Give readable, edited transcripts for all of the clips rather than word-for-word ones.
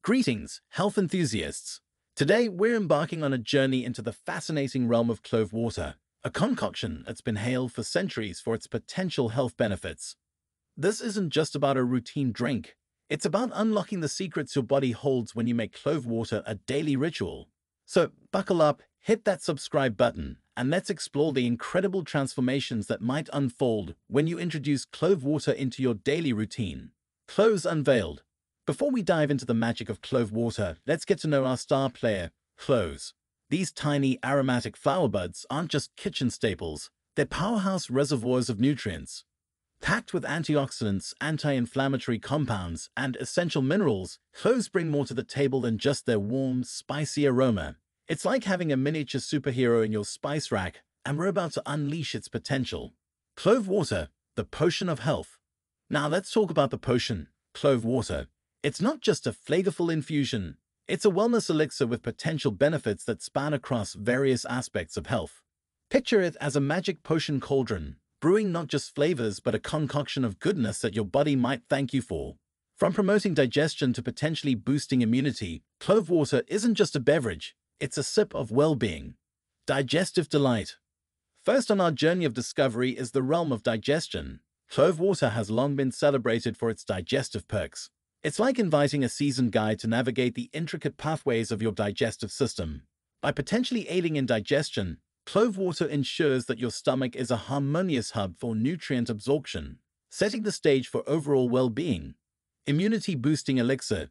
Greetings, health enthusiasts! Today, we're embarking on a journey into the fascinating realm of clove water, a concoction that's been hailed for centuries for its potential health benefits. This isn't just about a routine drink. It's about unlocking the secrets your body holds when you make clove water a daily ritual. So, buckle up, hit that subscribe button, and let's explore the incredible transformations that might unfold when you introduce clove water into your daily routine. Cloves Unveiled. Before we dive into the magic of clove water, let's get to know our star player, cloves. These tiny aromatic flower buds aren't just kitchen staples, they're powerhouse reservoirs of nutrients. Packed with antioxidants, anti-inflammatory compounds, and essential minerals, cloves bring more to the table than just their warm, spicy aroma. It's like having a miniature superhero in your spice rack, and we're about to unleash its potential. Clove water, the potion of health. Now let's talk about the potion, clove water. It's not just a flavorful infusion, it's a wellness elixir with potential benefits that span across various aspects of health. Picture it as a magic potion cauldron, brewing not just flavors but a concoction of goodness that your body might thank you for. From promoting digestion to potentially boosting immunity, clove water isn't just a beverage, it's a sip of well-being. Digestive Delight. First on our journey of discovery is the realm of digestion. Clove water has long been celebrated for its digestive perks. It's like inviting a seasoned guide to navigate the intricate pathways of your digestive system. By potentially aiding in digestion, clove water ensures that your stomach is a harmonious hub for nutrient absorption, setting the stage for overall well-being. Immunity-boosting elixir.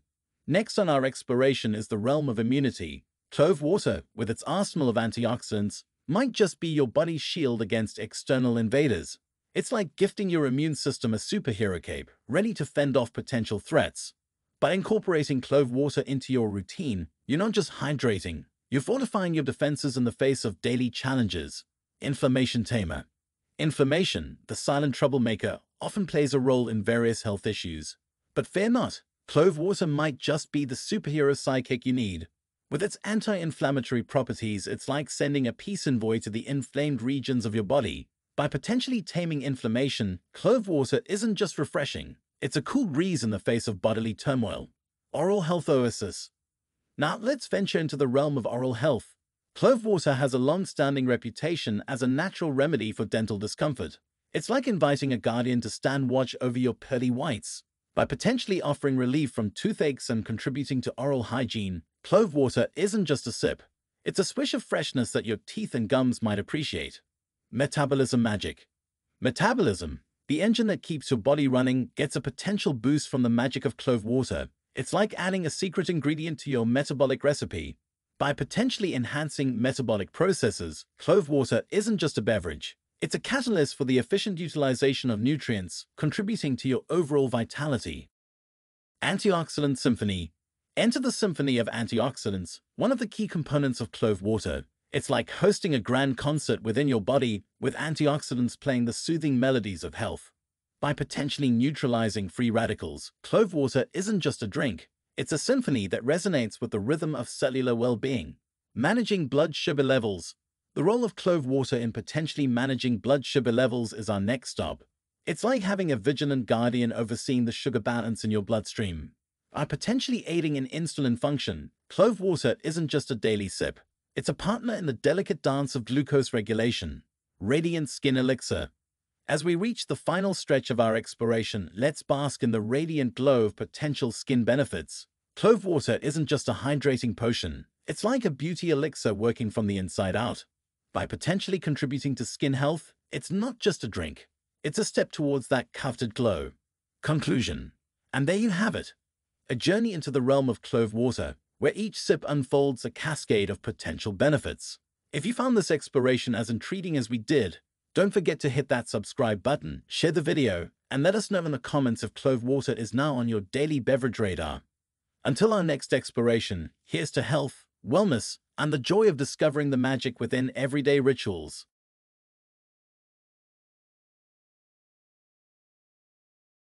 Next on our exploration is the realm of immunity. Clove water, with its arsenal of antioxidants, might just be your body's shield against external invaders. It's like gifting your immune system a superhero cape, ready to fend off potential threats. By incorporating clove water into your routine, you're not just hydrating, you're fortifying your defenses in the face of daily challenges. Inflammation Tamer. Inflammation, the silent troublemaker, often plays a role in various health issues. But fear not, clove water might just be the superhero sidekick you need. With its anti-inflammatory properties, it's like sending a peace envoy to the inflamed regions of your body. By potentially taming inflammation, clove water isn't just refreshing, it's a cool breeze in the face of bodily turmoil. Oral health Oasis. Now let's venture into the realm of oral health. Clove water has a long-standing reputation as a natural remedy for dental discomfort. It's like inviting a guardian to stand watch over your pearly whites. By potentially offering relief from toothaches and contributing to oral hygiene, clove water isn't just a sip. It's a swish of freshness that your teeth and gums might appreciate. Metabolism Magic. Metabolism, the engine that keeps your body running, gets a potential boost from the magic of clove water. It's like adding a secret ingredient to your metabolic recipe. By potentially enhancing metabolic processes, clove water isn't just a beverage. It's a catalyst for the efficient utilization of nutrients, contributing to your overall vitality. Antioxidant Symphony. Enter the symphony of antioxidants, one of the key components of clove water. It's like hosting a grand concert within your body, with antioxidants playing the soothing melodies of health. By potentially neutralizing free radicals, clove water isn't just a drink. It's a symphony that resonates with the rhythm of cellular well-being. Managing blood sugar levels. The role of clove water in potentially managing blood sugar levels is our next stop. It's like having a vigilant guardian overseeing the sugar balance in your bloodstream. By potentially aiding in insulin function, clove water isn't just a daily sip. It's a partner in the delicate dance of glucose regulation. Radiant Skin Elixir. As we reach the final stretch of our exploration, let's bask in the radiant glow of potential skin benefits. Clove water isn't just a hydrating potion. It's like a beauty elixir working from the inside out. By potentially contributing to skin health, it's not just a drink. It's a step towards that coveted glow. Conclusion. And there you have it. A journey into the realm of clove water, where each sip unfolds a cascade of potential benefits. If you found this exploration as intriguing as we did, don't forget to hit that subscribe button, share the video, and let us know in the comments if clove water is now on your daily beverage radar. Until our next exploration, here's to health, wellness, and the joy of discovering the magic within everyday rituals.